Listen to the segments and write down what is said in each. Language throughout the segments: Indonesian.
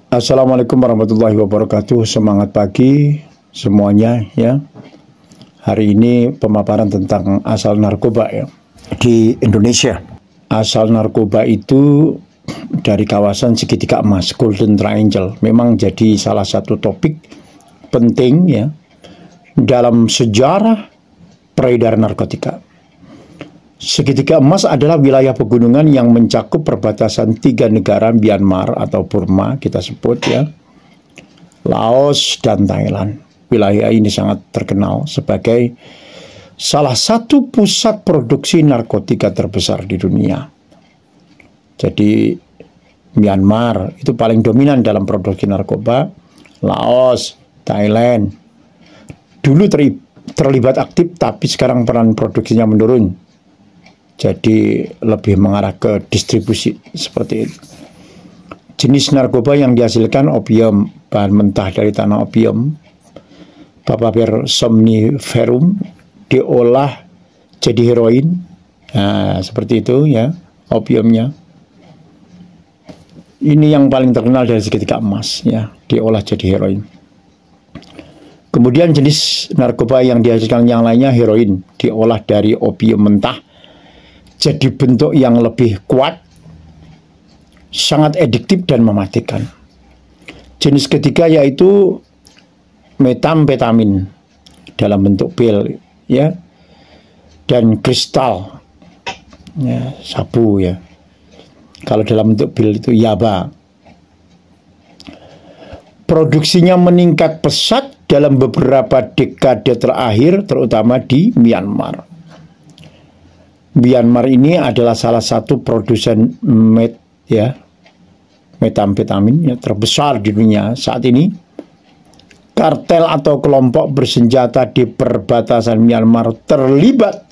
Assalamualaikum warahmatullahi wabarakatuh. Semangat pagi semuanya ya. Hari ini pemaparan tentang asal narkoba ya di Indonesia. Asal narkoba itu dari kawasan segitiga emas Golden Triangle memang jadi salah satu topik penting ya dalam sejarah peredaran narkotika. Segitiga emas adalah wilayah pegunungan yang mencakup perbatasan 3 negara Myanmar atau Burma kita sebut ya, Laos dan Thailand. Wilayah ini sangat terkenal sebagai salah satu pusat produksi narkotika terbesar di dunia. Jadi Myanmar itu paling dominan dalam produksi narkoba, Laos, Thailand dulu terlibat aktif tapi sekarang peran produksinya menurun. Jadi lebih mengarah ke distribusi seperti itu. Jenis narkoba yang dihasilkan opium, bahan mentah dari tanah opium, Papaver somniferum, diolah jadi heroin. Nah, seperti itu ya, opiumnya. Ini yang paling terkenal dari segitiga emas ya, diolah jadi heroin. Kemudian jenis narkoba yang dihasilkan yang lainnya heroin, diolah dari opium mentah jadi bentuk yang lebih kuat, sangat ediktif dan mematikan. Jenis ketiga yaitu metamfetamin dalam bentuk pil ya, dan kristal ya, sabu ya. Kalau dalam bentuk pil itu yaba. Produksinya meningkat pesat dalam beberapa dekade terakhir, terutama di Myanmar. Myanmar ini adalah salah satu produsen metamfetamin ya, terbesar di dunia saat ini. Kartel atau kelompok bersenjata di perbatasan Myanmar terlibat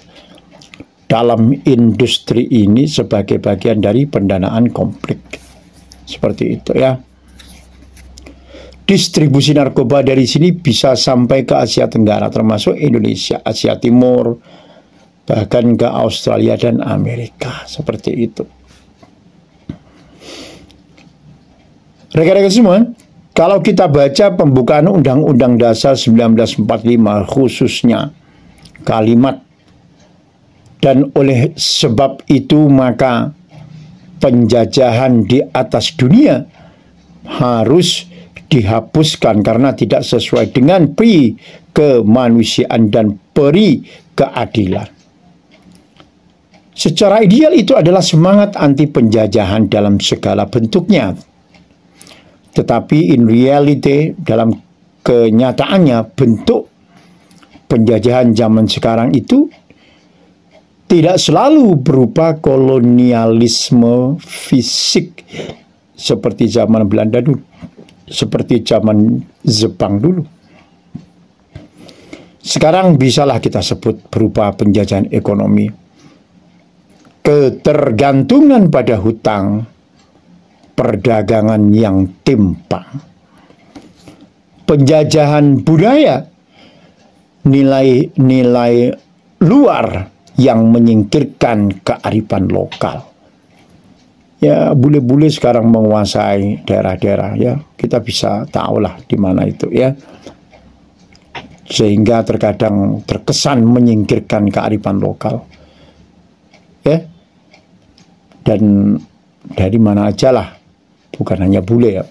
dalam industri ini sebagai bagian dari pendanaan konflik. Seperti itu ya. Distribusi narkoba dari sini bisa sampai ke Asia Tenggara, termasuk Indonesia, Asia Timur, bahkan ke Australia dan Amerika. Seperti itu. Rekan-rekan semua, kalau kita baca pembukaan Undang-Undang Dasar 1945 khususnya kalimat dan oleh sebab itu maka penjajahan di atas dunia harus dihapuskan karena tidak sesuai dengan pri kemanusiaan dan peri keadilan. Secara ideal itu adalah semangat anti penjajahan dalam segala bentuknya. Tetapi in reality, dalam kenyataannya bentuk penjajahan zaman sekarang itu tidak selalu berupa kolonialisme fisik seperti zaman Belanda dulu, seperti zaman Jepang dulu. Sekarang bisalah kita sebut berupa penjajahan ekonomi. Ketergantungan pada hutang, perdagangan yang timpang, penjajahan budaya, nilai-nilai luar yang menyingkirkan kearifan lokal. Ya, bule-bule sekarang menguasai daerah-daerah ya, kita bisa tahulah di mana itu ya. Sehingga terkadang terkesan menyingkirkan kearifan lokal. Ya. Dan dari mana aja lah, bukan hanya bule ya.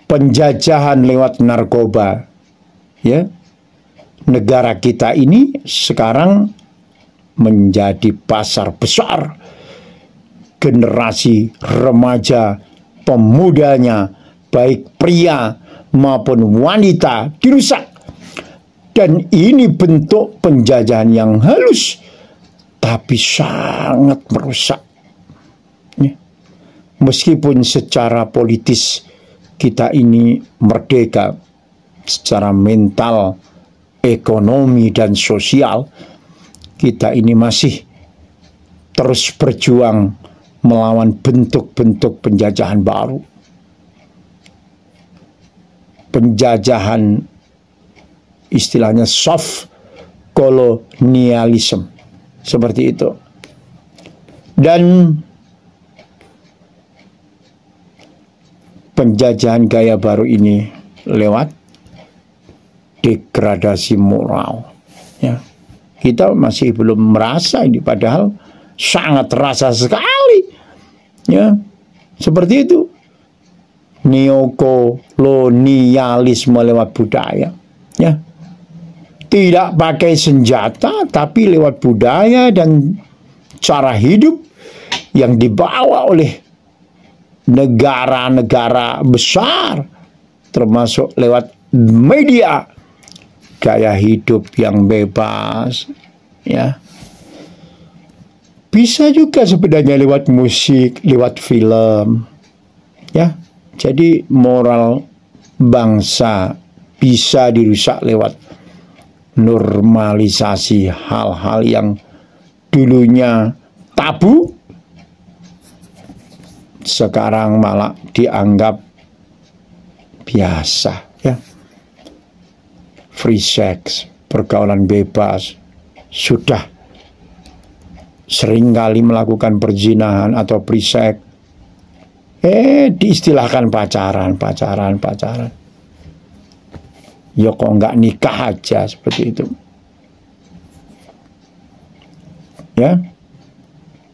Penjajahan lewat narkoba ya, negara kita ini sekarang menjadi pasar besar. Generasi remaja, pemudanya, baik pria maupun wanita dirusak. Dan ini bentuk penjajahan yang halus tapi sangat merusak. Meskipun secara politis kita ini merdeka, secara mental, ekonomi, dan sosial, kita ini masih terus berjuang melawan bentuk-bentuk penjajahan baru. Penjajahan istilahnya soft kolonialisme. Seperti itu. Dan penjajahan gaya baru ini lewat degradasi moral. Ya, kita masih belum merasa ini, padahal sangat terasa sekali. Ya, seperti itu. Neokolonialisme lewat budaya. Ya, tidak pakai senjata, tapi lewat budaya dan cara hidup yang dibawa oleh negara-negara besar, termasuk lewat media, gaya hidup yang bebas, ya. Bisa juga sebenarnya lewat musik, lewat film, ya. Jadi moral bangsa bisa dirusak lewat normalisasi hal-hal yang dulunya tabu, sekarang malah dianggap biasa, ya. Free sex, pergaulan bebas, sudah seringkali melakukan perzinahan atau free sex, diistilahkan pacaran. Ya kok nggak nikah aja, seperti itu. Ya,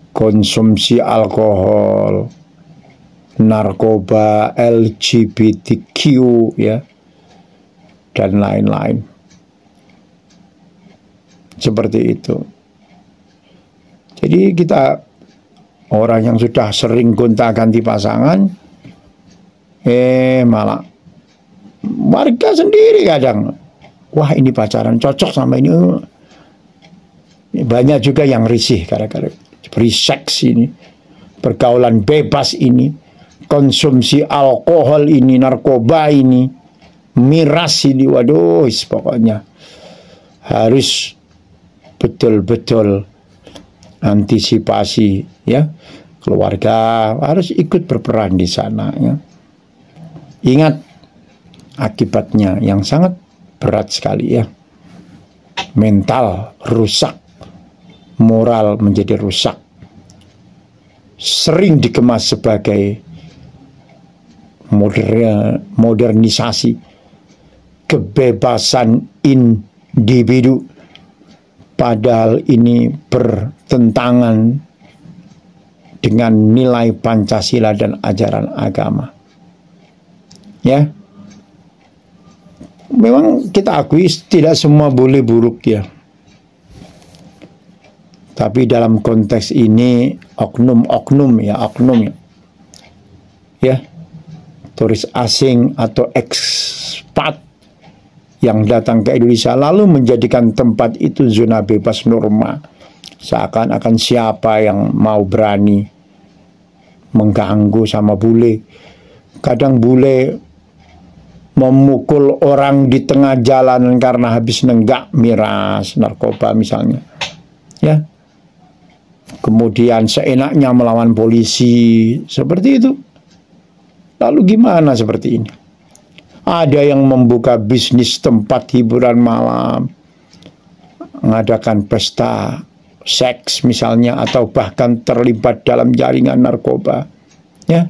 konsumsi alkohol, narkoba, LGBTQ, ya, dan lain-lain. Seperti itu. Jadi kita, orang yang sudah sering gonta-ganti pasangan, malah warga sendiri kadang, wah ini pacaran cocok sama ini. Banyak juga yang risih gara-gara free sex ini, pergaulan bebas ini, konsumsi alkohol ini, narkoba ini, miras ini. Waduh, pokoknya harus betul-betul antisipasi, ya. Keluarga harus ikut berperan di sana, ya. Ingat akibatnya yang sangat berat sekali, ya. Mental rusak, moral menjadi rusak, sering dikemas sebagai modernisasi, kebebasan individu, padahal ini bertentangan dengan nilai Pancasila dan ajaran agama. Ya, memang kita akui tidak semua boleh buruk, ya. Tapi dalam konteks ini oknum ya, ya, turis asing atau ekspat yang datang ke Indonesia lalu menjadikan tempat itu zona bebas norma, seakan-akan siapa yang mau berani mengganggu sama bule. Kadang bule memukul orang di tengah jalan karena habis nenggak miras, narkoba misalnya, ya. Kemudian seenaknya melawan polisi, seperti itu. Lalu gimana seperti ini? Ada yang membuka bisnis tempat hiburan malam, mengadakan pesta seks misalnya, atau bahkan terlibat dalam jaringan narkoba, ya.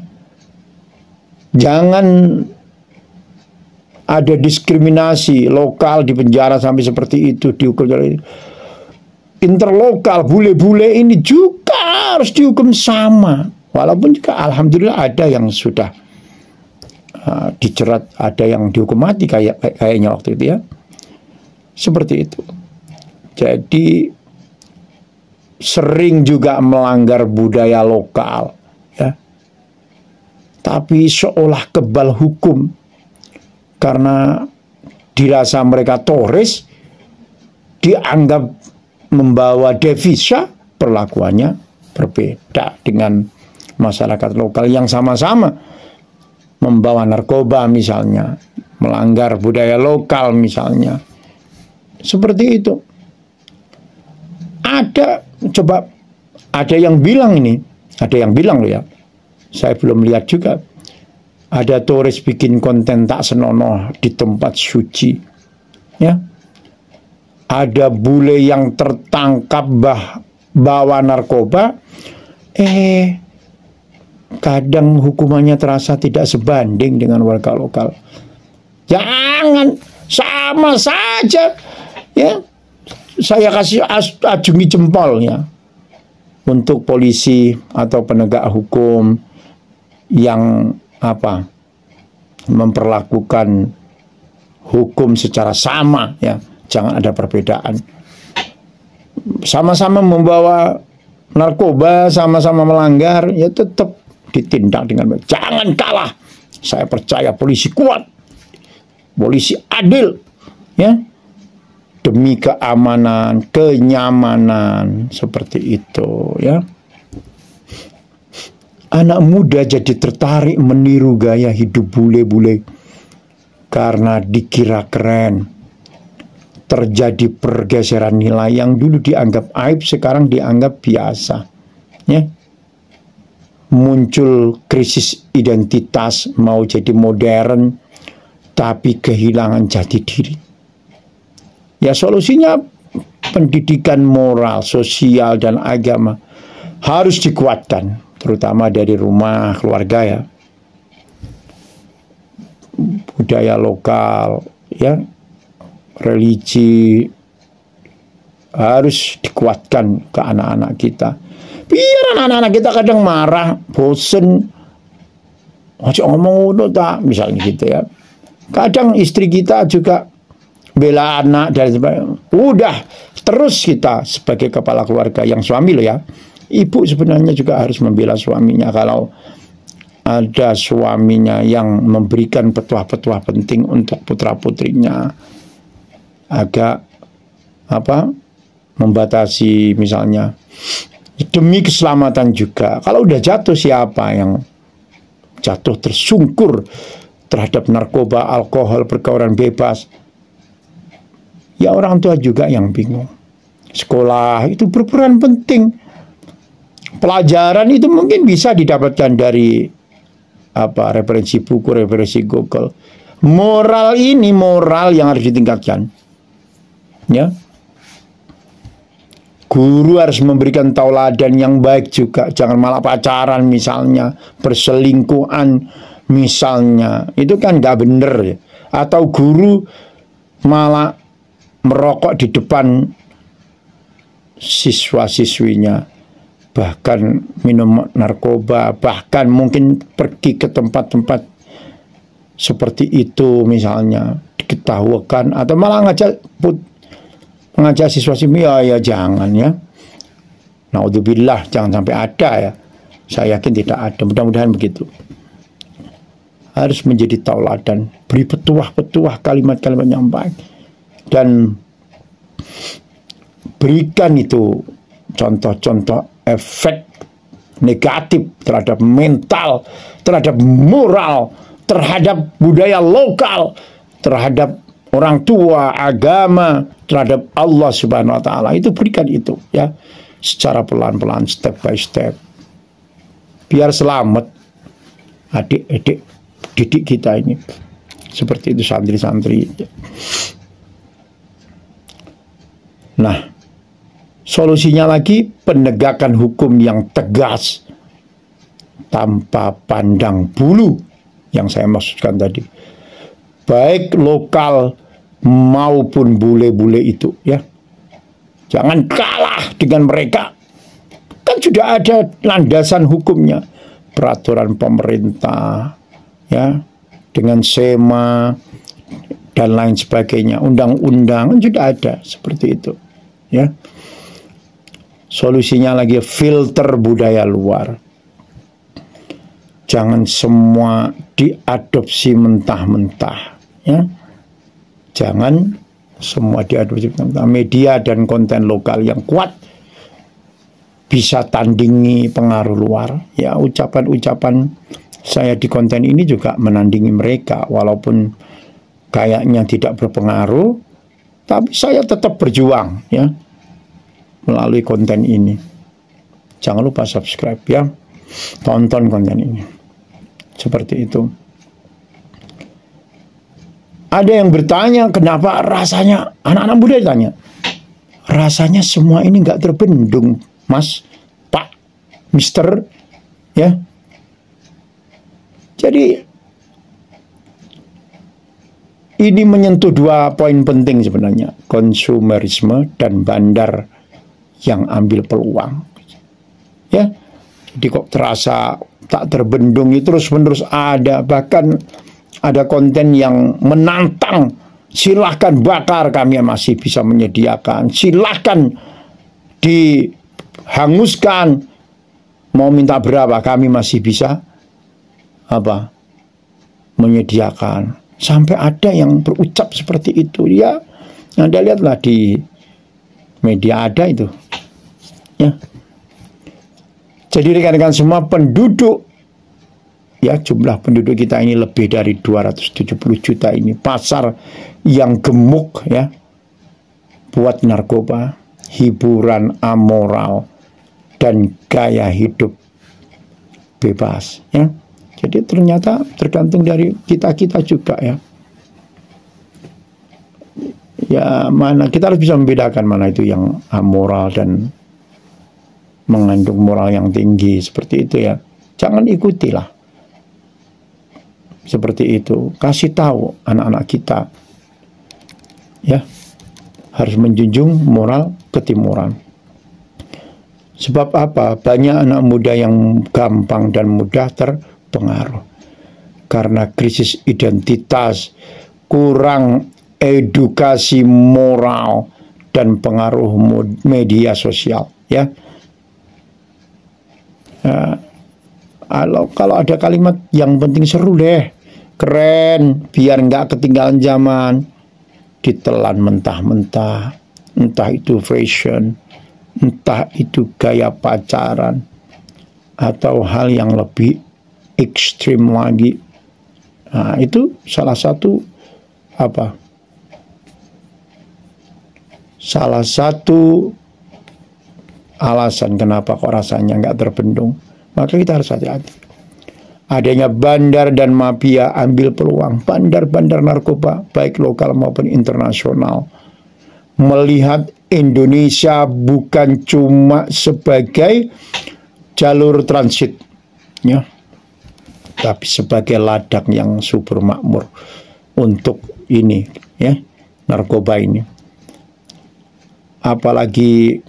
Jangan ada diskriminasi lokal di penjara sampai seperti itu, dihukum. Interlokal, bule-bule ini juga harus dihukum sama. Walaupun juga alhamdulillah ada yang sudah dijerat, ada yang dihukum mati kayaknya waktu itu, ya. Seperti itu. Jadi sering juga melanggar budaya lokal, ya. Tapi seolah kebal hukum karena dirasa mereka turis, dianggap membawa devisa, perlakuannya berbeda dengan masyarakat lokal yang sama-sama membawa narkoba misalnya, melanggar budaya lokal misalnya. Seperti itu. Ada yang bilang ini, ada yang bilang loh, ya. Saya belum lihat juga. Ada turis bikin konten tak senonoh di tempat suci, ya. Ada bule yang tertangkap bawa narkoba, kadang hukumannya terasa tidak sebanding dengan warga lokal. Jangan, sama saja ya. Saya kasih acungi jempol ya untuk polisi atau penegak hukum yang memperlakukan hukum secara sama ya. Jangan ada perbedaan. Sama-sama membawa narkoba, sama-sama melanggar, ya tetap ditindak dengan baik. Jangan kalah. Saya percaya polisi kuat, polisi adil ya. Demi keamanan, kenyamanan, seperti itu ya. Anak muda jadi tertarik meniru gaya hidup bule-bule karena dikira keren. Terjadi pergeseran nilai yang dulu dianggap aib, sekarang dianggap biasa ya. Muncul krisis identitas, mau jadi modern tapi kehilangan jati diri. Ya solusinya pendidikan moral, sosial, dan agama harus dikuatkan, terutama dari rumah, keluarga ya. Budaya lokal ya, religi harus dikuatkan ke anak-anak kita. Biar anak-anak kita kadang marah, bosen, aja ngomong udah tak, misalnya gitu ya. Kadang istri kita juga bela anak dan sebagainya. Udah terus kita sebagai kepala keluarga yang suami loh ya. Ibu sebenarnya juga harus membela suaminya kalau ada suaminya yang memberikan petuah-petuah penting untuk putra-putrinya. Agak membatasi misalnya demi keselamatan juga. Kalau udah jatuh, siapa yang jatuh tersungkur terhadap narkoba, alkohol, pergaulan bebas? Ya orang tua juga yang bingung. Sekolah itu berperan penting. Pelajaran itu mungkin bisa didapatkan dari referensi buku, referensi Google. Moral ini moral yang harus ditingkatkan. Ya. Guru harus memberikan tauladan yang baik juga. Jangan malah pacaran misalnya, berselingkuhan misalnya. Itu kan nggak bener ya. Atau guru malah merokok di depan siswa-siswinya, bahkan minum narkoba, bahkan mungkin pergi ke tempat-tempat seperti itu misalnya, diketahukan, atau malah mengajak siswa-siswi, ya jangan ya. Naudzubillah, jangan sampai ada ya. Saya yakin tidak ada, mudah-mudahan begitu. Harus menjadi tauladan, beri petuah-petuah, kalimat-kalimat yang baik. Dan berikan itu contoh-contoh efek negatif terhadap mental, terhadap moral, terhadap budaya lokal, terhadap orang tua, agama, terhadap Allah Subhanahu wa Ta'ala. Itu berikan itu ya, secara pelan-pelan, step by step, biar selamat adik-adik didik kita ini. Seperti itu santri-santri. Nah, solusinya lagi penegakan hukum yang tegas tanpa pandang bulu yang saya maksudkan tadi. Baik lokal maupun bule-bule itu ya. Jangan kalah dengan mereka. Kan sudah ada landasan hukumnya. Peraturan pemerintah ya, dengan SEMA dan lain sebagainya, undang-undang sudah ada seperti itu ya. Solusinya lagi filter budaya luar. Jangan semua diadopsi mentah-mentah ya. Jangan semua diadopsi mentah-mentah. Media dan konten lokal yang kuat bisa tandingi pengaruh luar ya. Ucapan-ucapan saya di konten ini juga menandingi mereka, walaupun kayaknya tidak berpengaruh, tapi saya tetap berjuang ya melalui konten ini. Jangan lupa subscribe ya, tonton konten ini. Seperti itu. Ada yang bertanya, kenapa rasanya, anak-anak muda ditanya, rasanya semua ini nggak terbendung, Mas, Pak, Mister, ya. Jadi ini menyentuh dua poin penting sebenarnya, konsumerisme dan bandar yang ambil peluang. Ya, jadi kok terasa tak terbendung, terus-menerus ada, bahkan ada konten yang menantang, silahkan bakar, kami masih bisa menyediakan, silahkan dihanguskan, mau minta berapa kami masih bisa menyediakan. Sampai ada yang berucap seperti itu. Ya, Anda lihatlah di media ada itu. Ya. Jadi rekan-rekan semua, penduduk, ya, jumlah penduduk kita ini lebih dari 270 juta ini. Pasar yang gemuk, ya, buat narkoba, hiburan amoral, dan gaya hidup bebas, ya. Jadi ternyata tergantung dari kita-kita juga, ya. Ya, mana kita harus bisa membedakan mana itu yang amoral dan mengandung moral yang tinggi, seperti itu, ya. Jangan ikutilah seperti itu. Kasih tahu anak-anak kita, ya, harus menjunjung moral ketimuran. Sebab apa? Banyak anak muda yang gampang dan mudah terpengaruh karena krisis identitas, kurang edukasi moral, dan pengaruh media sosial, ya. Kalau ada kalimat yang penting seru deh, keren, biar nggak ketinggalan zaman, ditelan mentah-mentah, entah itu fashion, entah itu gaya pacaran, atau hal yang lebih ekstrim lagi. Nah, itu salah satu salah satu alasan kenapa kok rasanya nggak terbendung. Maka kita harus hati-hati. Adanya bandar dan mafia ambil peluang, bandar-bandar narkoba baik lokal maupun internasional, melihat Indonesia bukan cuma sebagai jalur transit, ya, tapi sebagai ladang yang subur makmur untuk ini, ya, narkoba ini. Apalagi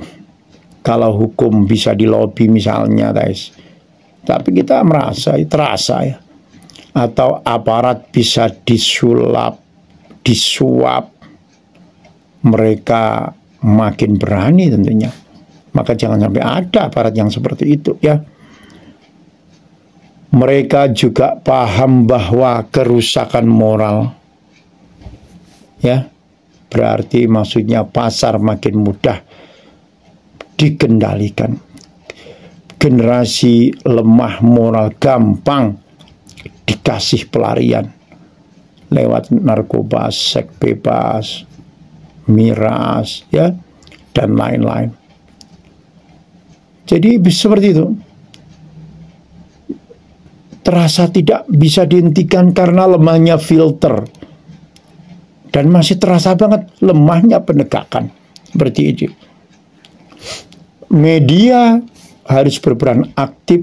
kalau hukum bisa dilobi misalnya, guys. Tapi kita terasa, ya. Atau aparat bisa disuap, mereka makin berani tentunya. Maka jangan sampai ada aparat yang seperti itu, ya. Mereka juga paham bahwa kerusakan moral, ya, berarti maksudnya pasar makin mudah dikendalikan. Generasi lemah moral gampang dikasih pelarian lewat narkoba, seks bebas, miras, ya, dan lain-lain. Jadi seperti itu. Terasa tidak bisa dihentikan karena lemahnya filter. Dan masih terasa banget lemahnya penegakan. Seperti itu. Media harus berperan aktif,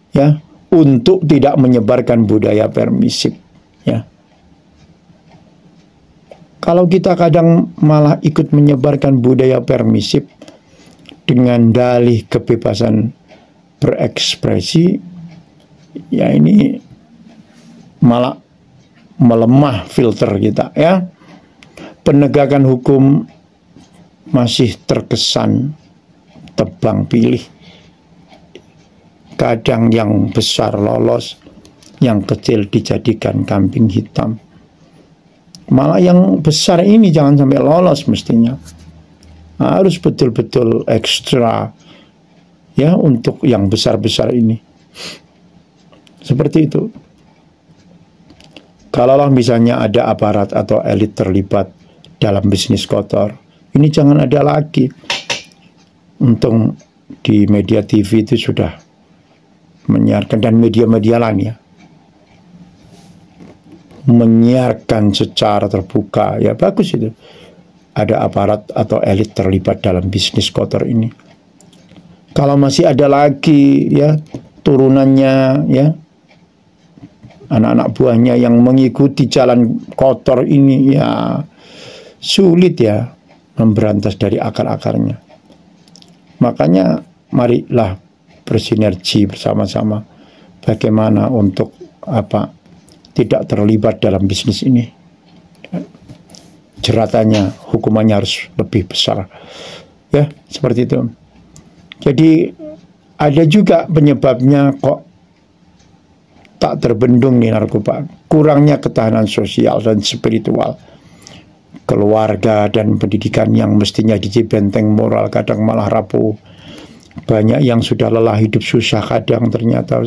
ya, untuk tidak menyebarkan budaya permisif, ya. Kalau kita kadang malah ikut menyebarkan budaya permisif dengan dalih kebebasan berekspresi, ya, ini malah melemah filter kita, ya. Penegakan hukum masih terkesan tebang pilih. Kadang yang besar lolos, yang kecil dijadikan kambing hitam. Malah yang besar ini jangan sampai lolos mestinya. Harus betul-betul ekstra, ya, untuk yang besar-besar ini. Seperti itu. Kalaulah misalnya ada aparat atau elit terlibat dalam bisnis kotor, ini jangan ada lagi. Untung di media TV itu sudah menyiarkan, dan media-media lain, ya, menyiarkan secara terbuka, ya, bagus itu. Ada aparat atau elit terlibat dalam bisnis kotor ini. Kalau masih ada lagi, ya, turunannya, ya, anak-anak buahnya yang mengikuti jalan kotor ini, ya sulit ya memberantas dari akar-akarnya. Makanya marilah bersinergi bersama-sama bagaimana untuk tidak terlibat dalam bisnis ini. Jeratannya, hukumannya harus lebih besar. Ya, seperti itu. Jadi ada juga penyebabnya kok tak terbendung nih narkoba. Kurangnya ketahanan sosial dan spiritual. Keluarga dan pendidikan yang mestinya jadi benteng moral kadang malah rapuh. Banyak yang sudah lelah hidup susah kadang ternyata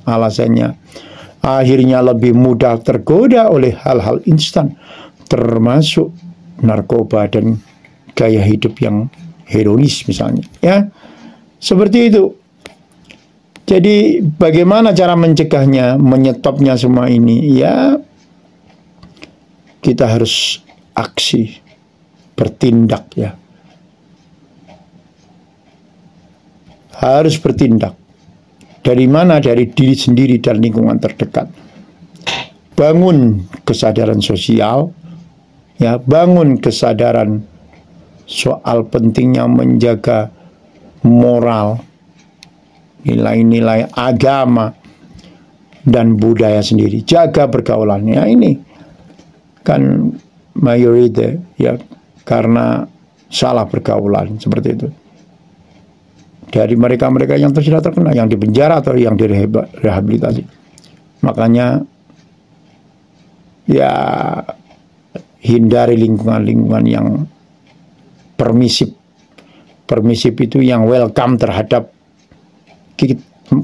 alasannya akhirnya lebih mudah tergoda oleh hal-hal instan, termasuk narkoba dan gaya hidup yang hedonis misalnya, ya seperti itu. Jadi bagaimana cara mencegahnya, menyetopnya semua ini? Ya kita harus aksi, bertindak ya. Harus bertindak. Dari mana? Dari diri sendiri dan lingkungan terdekat. Bangun kesadaran sosial, ya, bangun kesadaran soal pentingnya menjaga moral, nilai-nilai agama dan budaya sendiri. Jaga pergaulannya. Ini kan mayoritas ya karena salah pergaulan seperti itu. Dari mereka-mereka yang sudah terkena, yang dipenjara atau yang direhabilitasi. Makanya ya hindari lingkungan-lingkungan yang permisif. Permisif itu yang welcome terhadap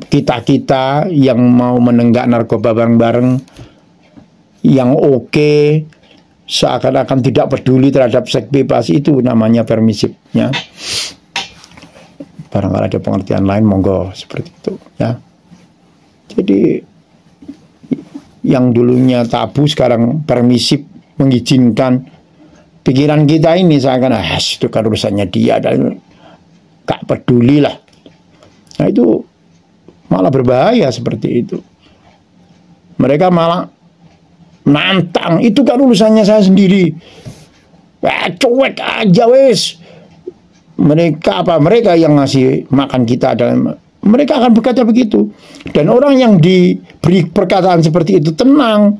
kita-kita yang mau menenggak narkoba bareng-bareng, yang oke, seakan-akan tidak peduli terhadap seks bebas, itu namanya permisifnya. Barangkali ada pengertian lain, monggo seperti itu ya. Jadi yang dulunya tabu sekarang permisif, mengizinkan. Pikiran kita ini seakan itu kan urusannya dia dan gak peduli lah. Nah itu malah berbahaya seperti itu. Mereka malah nantang, itu kan urusannya saya sendiri. Cuek aja wes. Mereka yang ngasih makan kita, dan mereka akan berkata begitu. Dan orang yang diberi perkataan seperti itu tenang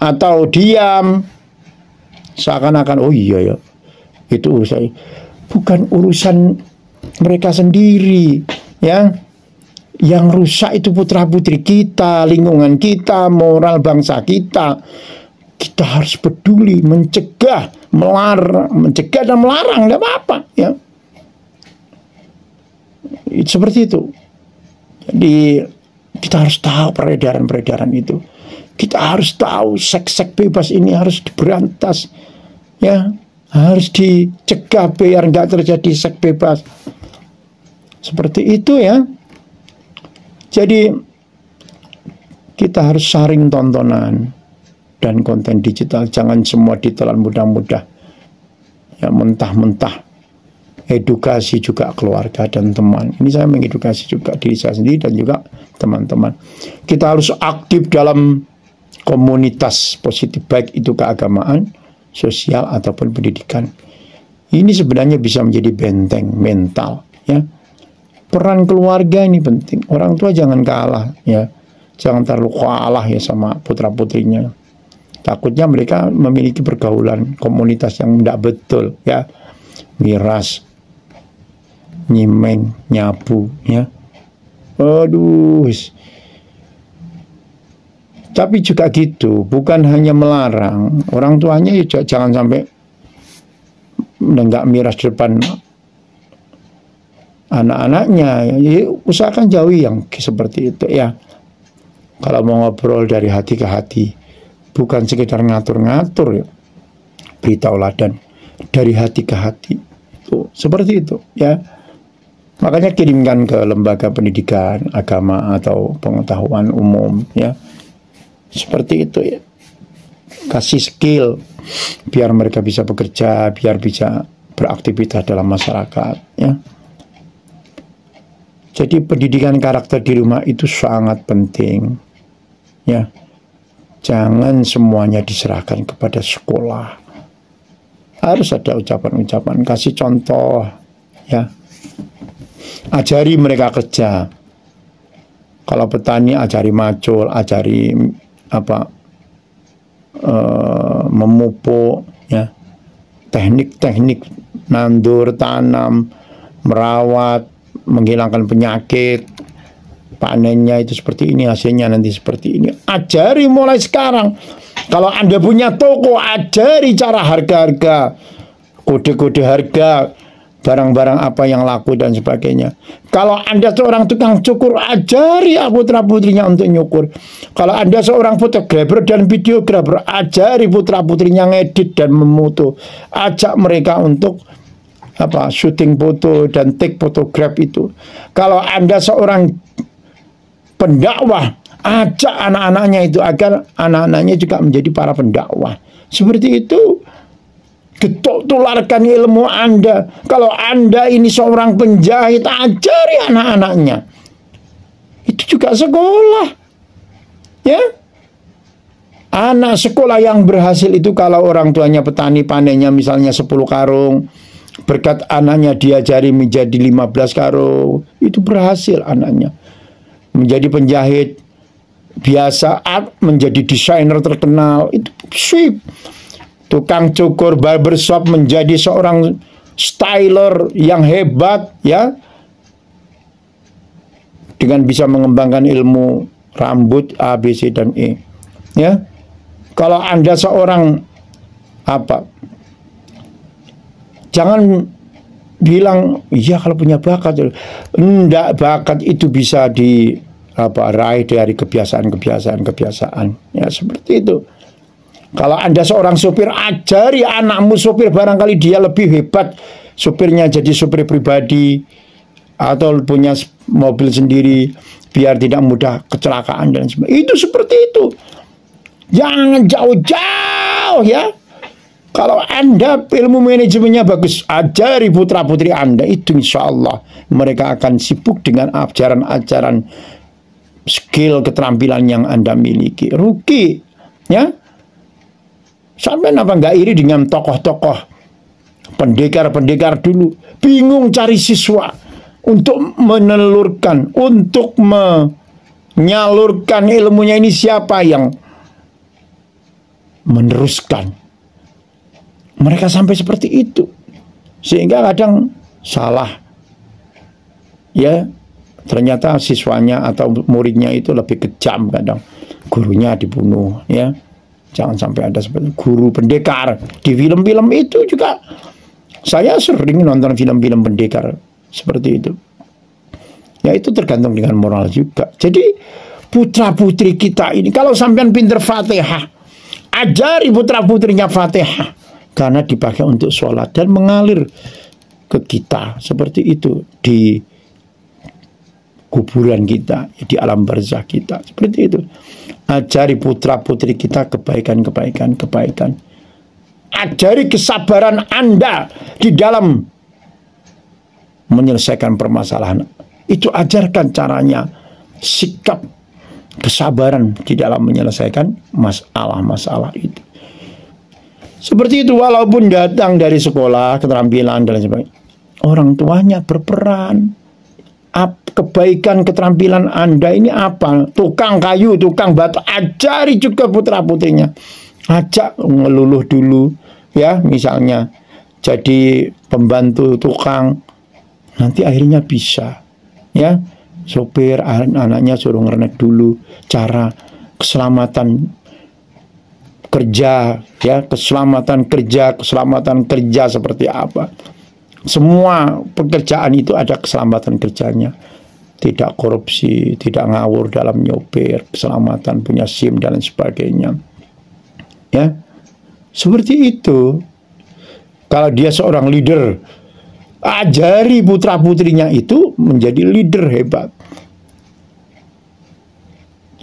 atau diam, seakan-akan oh iya ya, itu urusan, bukan urusan mereka sendiri ya. Yang rusak itu putra-putri kita, lingkungan kita, moral bangsa kita. Kita harus peduli, mencegah, mencegah dan melarang, tidak apa-apa ya. Seperti itu. Jadi kita harus tahu peredaran-peredaran itu. Kita harus tahu seks-seks bebas ini harus diberantas ya, harus dicegah biar nggak terjadi seks bebas. Seperti itu ya. Jadi kita harus saring tontonan dan konten digital, jangan semua ditelan mudah-mudah ya, mentah-mentah. Edukasi juga keluarga dan teman. Ini saya mengedukasi juga diri saya sendiri dan juga teman-teman. Kita harus aktif dalam komunitas positif, baik itu keagamaan, sosial ataupun pendidikan. Ini sebenarnya bisa menjadi benteng mental ya. Peran keluarga ini penting. Orang tua jangan kalah ya. Jangan terlalu kalah ya sama putra-putrinya. Takutnya mereka memiliki pergaulan komunitas yang tidak betul ya. Miras, nyimeng, nyabu ya. Aduh. Tapi juga gitu, bukan hanya melarang, orang tuanya ya jangan sampai menenggak miras di depan anak-anaknya. Ya, usahakan jauhi yang seperti itu ya. Kalau mau ngobrol dari hati ke hati, bukan sekedar ngatur-ngatur ya. Beri tauladan dari hati ke hati. Tuh, seperti itu ya. Makanya kirimkan ke lembaga pendidikan agama atau pengetahuan umum ya. Seperti itu ya. Kasih skill biar mereka bisa bekerja, biar bisa beraktivitas dalam masyarakat ya. Jadi pendidikan karakter di rumah itu sangat penting ya. Jangan semuanya diserahkan kepada sekolah. Harus ada ucapan-ucapan, kasih contoh, ya. Ajari mereka kerja. Kalau petani ajari macul, ajari memupuk, ya. Teknik-teknik nandur, tanam, merawat, menghilangkan penyakit. Panennya itu seperti ini, hasilnya nanti seperti ini. Ajari mulai sekarang. Kalau Anda punya toko, ajari cara harga-harga, kode-kode harga, barang-barang apa yang laku dan sebagainya. Kalau Anda seorang tukang cukur, ajari putra-putrinya untuk nyukur. Kalau Anda seorang fotografer dan videografer, ajari putra-putrinya ngedit dan memoto. Ajak mereka untuk syuting foto dan take photograph itu. Kalau Anda seorang pendakwah, ajak anak-anaknya itu agar anak-anaknya juga menjadi para pendakwah. Seperti itu. Getok tularkan ilmu Anda. Kalau Anda ini seorang penjahit, ajari anak-anaknya. Itu juga sekolah. Ya. Anak sekolah yang berhasil itu kalau orang tuanya petani, panennya misalnya 10 karung. Berkat anaknya diajari menjadi 15 karung. Itu berhasil anaknya. Menjadi penjahit biasa, menjadi desainer terkenal, itu sip. Tukang cukur barbershop menjadi seorang styler yang hebat, ya, dengan bisa mengembangkan ilmu rambut A, B, C, dan E, ya. Kalau Anda seorang jangan bilang iya kalau punya bakat. Enggak, bakat itu bisa raih dari kebiasaan, ya, seperti itu. Kalau Anda seorang supir, ajari anakmu supir, barangkali dia lebih hebat supirnya, jadi supir pribadi atau punya mobil sendiri biar tidak mudah kecelakaan dan sebagainya. Itu seperti itu. Jangan jauh-jauh, ya. Kalau Anda ilmu manajemennya bagus, ajari putra-putri Anda, itu insya Allah mereka akan sibuk dengan ajaran-ajaran skill, keterampilan yang Anda miliki. Rugi, ya. Sampai nggak iri dengan tokoh-tokoh pendekar-pendekar dulu, bingung cari siswa untuk menelurkan, untuk menyalurkan ilmunya. Ini siapa yang meneruskan? Mereka sampai seperti itu, sehingga kadang salah, ya. Ternyata siswanya atau muridnya itu lebih kejam, kadang gurunya dibunuh, ya. Jangan sampai ada seperti guru pendekar. Di film-film itu juga saya sering nonton film-film pendekar seperti itu. Ya, itu tergantung dengan moral juga. Jadi putra-putri kita ini, kalau sampean pinter Fatihah, ajari putra-putrinya Fatihah, karena dipakai untuk sholat dan mengalir ke kita seperti itu di kuburan kita, di alam barzah kita, seperti itu. Ajari putra-putri kita kebaikan. Ajari kesabaran Anda di dalam menyelesaikan permasalahan. Itu ajarkan caranya, sikap kesabaran di dalam menyelesaikan masalah-masalah itu. Seperti itu, walaupun datang dari sekolah, keterampilan dan sebagainya, orang tuanya berperan. Kebaikan keterampilan Anda ini apa? Tukang kayu, tukang batu, ajari juga putra-putrinya. Ajak ngeluluh dulu, ya, misalnya jadi pembantu tukang, nanti akhirnya bisa, ya. Sopir, anaknya suruh ngerenek dulu cara keselamatan kerja, ya, keselamatan kerja seperti apa. Semua pekerjaan itu ada keselamatan kerjanya. Tidak korupsi, tidak ngawur dalam nyopir, keselamatan, punya SIM dan sebagainya. Ya. Seperti itu. Kalau dia seorang leader, ajari putra-putrinya itu menjadi leader hebat.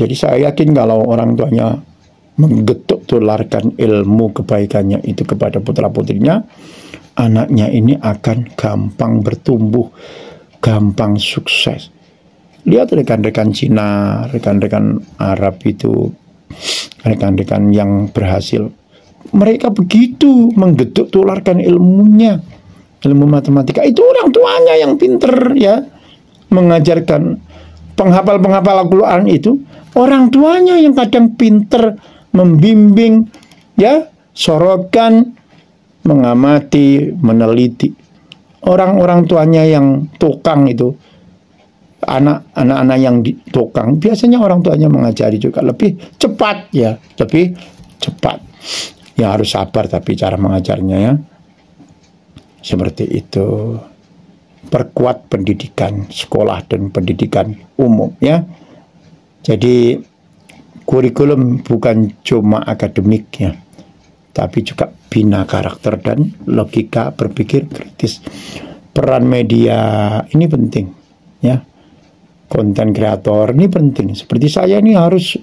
Jadi saya yakin kalau orang tuanya menggetuk tularkan ilmu kebaikannya itu kepada putra-putrinya, anaknya ini akan gampang bertumbuh, gampang sukses. Lihat rekan-rekan Cina, rekan-rekan Arab itu, rekan-rekan yang berhasil. Mereka begitu menggeduk tularkan ilmunya, ilmu matematika. Itu orang tuanya yang pinter ya, mengajarkan. Penghafal-penghafal Al-Quran itu orang tuanya yang kadang pinter membimbing ya, sorokan, mengamati, meneliti. Orang-orang tuanya yang tukang itu, anak-anak yang tukang, biasanya orang tuanya mengajari juga lebih cepat ya, lebih cepat. Ya harus sabar tapi cara mengajarnya ya. Seperti itu. Perkuat pendidikan sekolah dan pendidikan umum ya. Jadi kurikulum bukan cuma akademik ya, tapi juga bina karakter dan logika berpikir kritis. Peran media ini penting ya. Konten kreator ini penting. Seperti saya ini harus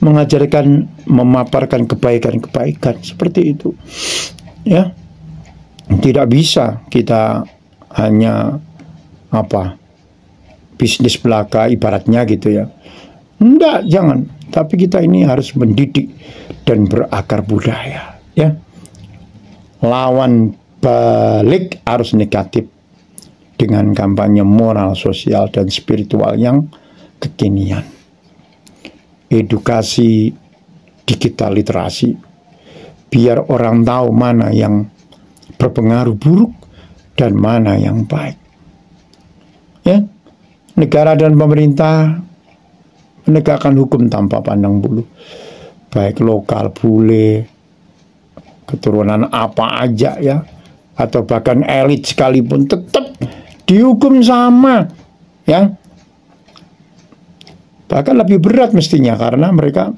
mengajarkan, memaparkan kebaikan-kebaikan seperti itu ya. Tidak bisa kita hanya bisnis belaka ibaratnya gitu ya. Enggak, jangan. Tapi kita ini harus mendidik dan berakar budaya ya. Lawan balik harus negatif dengan kampanye moral, sosial dan spiritual yang kekinian. Edukasi digital literasi biar orang tahu mana yang berpengaruh buruk dan mana yang baik ya. Negara dan pemerintah menegakkan hukum tanpa pandang bulu, baik lokal, bule, keturunan apa aja ya, atau bahkan elit sekalipun tetap dihukum sama ya. Bahkan lebih berat mestinya karena mereka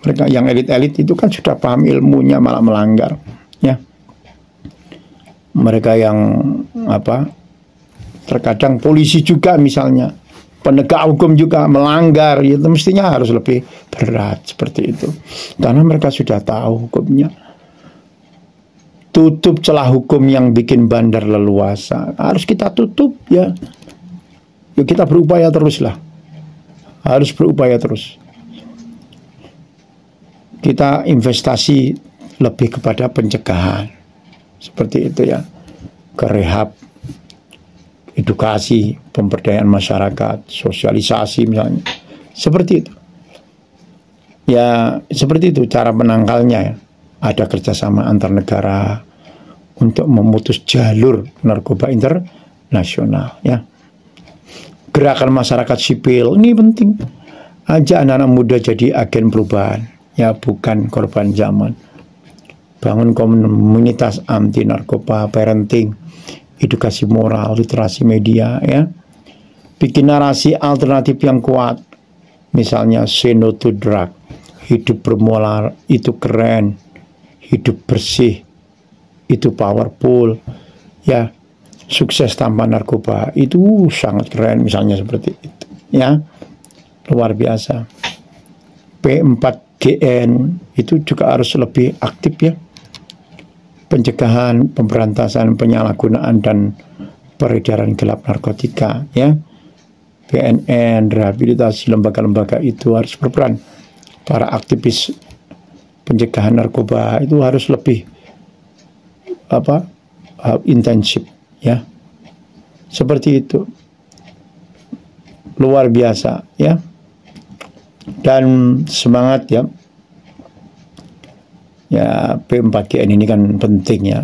mereka yang elit-elit itu kan sudah paham ilmunya malah melanggar ya. Mereka yang terkadang polisi juga misalnya, penegak hukum juga melanggar, itu mestinya harus lebih berat seperti itu karena mereka sudah tahu hukumnya. Tutup celah hukum yang bikin bandar leluasa harus kita tutup ya. Yuk kita berupaya terus lah, harus berupaya terus. Kita investasi lebih kepada pencegahan seperti itu ya, ke rehab, edukasi, pemberdayaan masyarakat, sosialisasi misalnya, seperti itu ya. Seperti itu cara menangkalnya ya. Ada kerjasama antar negara untuk memutus jalur narkoba internasional ya. Gerakan masyarakat sipil ini penting, ajak anak-anak muda jadi agen perubahan ya, bukan korban zaman. Bangun komunitas anti narkoba, parenting, edukasi moral, literasi media ya. Bikin narasi alternatif yang kuat. Misalnya say no to drug, hidup bermoral itu keren, hidup bersih itu powerful ya. Sukses tanpa narkoba itu sangat keren misalnya seperti itu ya. Luar biasa. P4GN itu juga harus lebih aktif ya. Pencegahan, pemberantasan penyalahgunaan dan peredaran gelap narkotika ya. BNN, rehabilitasi lembaga-lembaga itu harus berperan. Para aktivis pencegahan narkoba itu harus lebih intensif ya. Seperti itu. Luar biasa ya. Dan semangat ya. Ya, P4GN ini kan penting ya,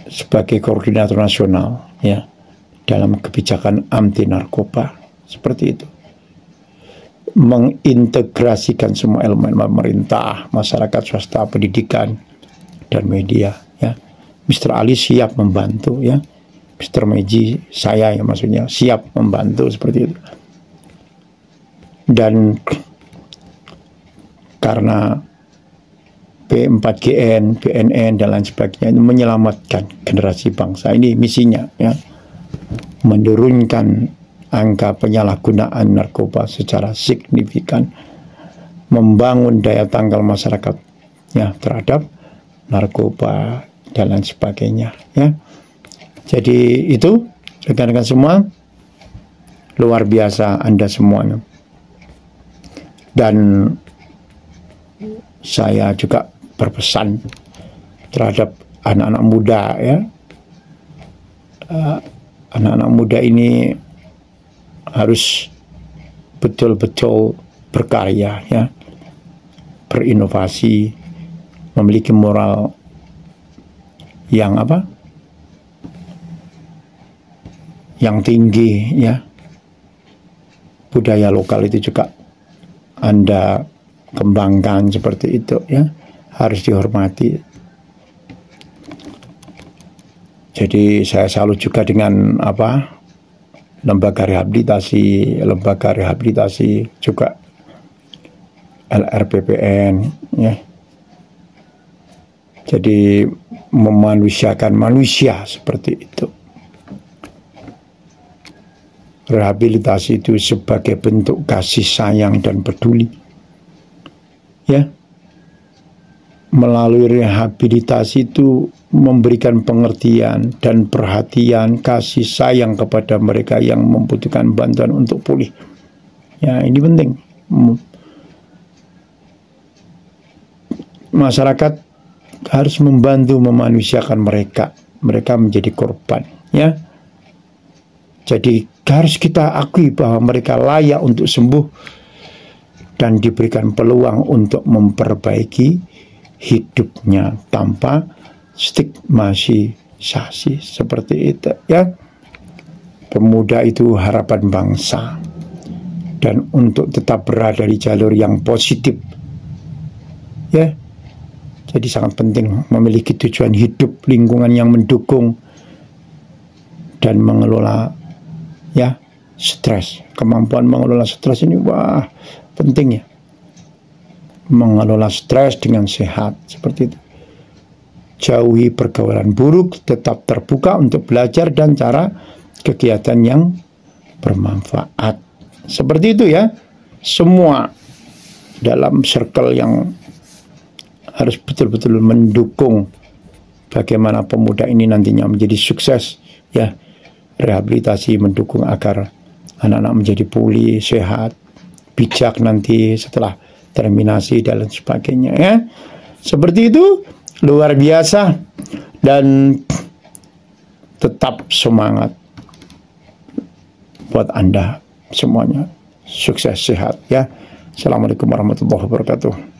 sebagai koordinator nasional ya dalam kebijakan anti narkoba seperti itu. Mengintegrasikan semua elemen pemerintah, masyarakat, swasta, pendidikan dan media ya. Mr. Ali siap membantu ya. Mr. Meji, saya ya maksudnya siap membantu seperti itu. Dan karena P4GN, BNN dan lain sebagainya ini menyelamatkan generasi bangsa, ini misinya ya, menurunkan angka penyalahgunaan narkoba secara signifikan, membangun daya tangkal masyarakat ya terhadap narkoba dan lain sebagainya ya. Jadi itu rekan-rekan semua, luar biasa Anda semuanya. Dan saya juga berpesan terhadap anak-anak muda, ya. Anak-anak muda ini harus betul-betul berkarya, ya, berinovasi, memiliki moral yang yang tinggi, ya. Budaya lokal itu juga Anda kembangkan seperti itu, ya, harus dihormati. Jadi saya salut juga dengan lembaga rehabilitasi juga LRPPN, ya. Jadi memanusiakan manusia seperti itu. Rehabilitasi itu sebagai bentuk kasih sayang dan peduli, ya. Melalui rehabilitasi itu memberikan pengertian dan perhatian, kasih sayang kepada mereka yang membutuhkan bantuan untuk pulih. Ya, ini penting. Masyarakat harus membantu memanusiakan mereka. Mereka menjadi korban, ya. Jadi harus kita akui bahwa mereka layak untuk sembuh dan diberikan peluang untuk memperbaiki hidupnya tanpa stigmatisasi seperti itu, ya. Pemuda itu harapan bangsa, dan untuk tetap berada di jalur yang positif, ya. Jadi sangat penting memiliki tujuan hidup, lingkungan yang mendukung, dan mengelola, ya, stres. Kemampuan mengelola stres ini penting, ya. Mengelola stres dengan sehat seperti itu. Jauhi pergaulan buruk, tetap terbuka untuk belajar dan cara kegiatan yang bermanfaat. Seperti itu, ya. Semua dalam circle yang harus betul-betul mendukung bagaimana pemuda ini nantinya menjadi sukses, ya. Rehabilitasi mendukung agar anak-anak menjadi pulih, sehat, bijak nanti setelah terminasi dan sebagainya, ya. Seperti itu, luar biasa, dan tetap semangat buat Anda semuanya. Sukses, sehat, ya. Assalamualaikum warahmatullahi wabarakatuh.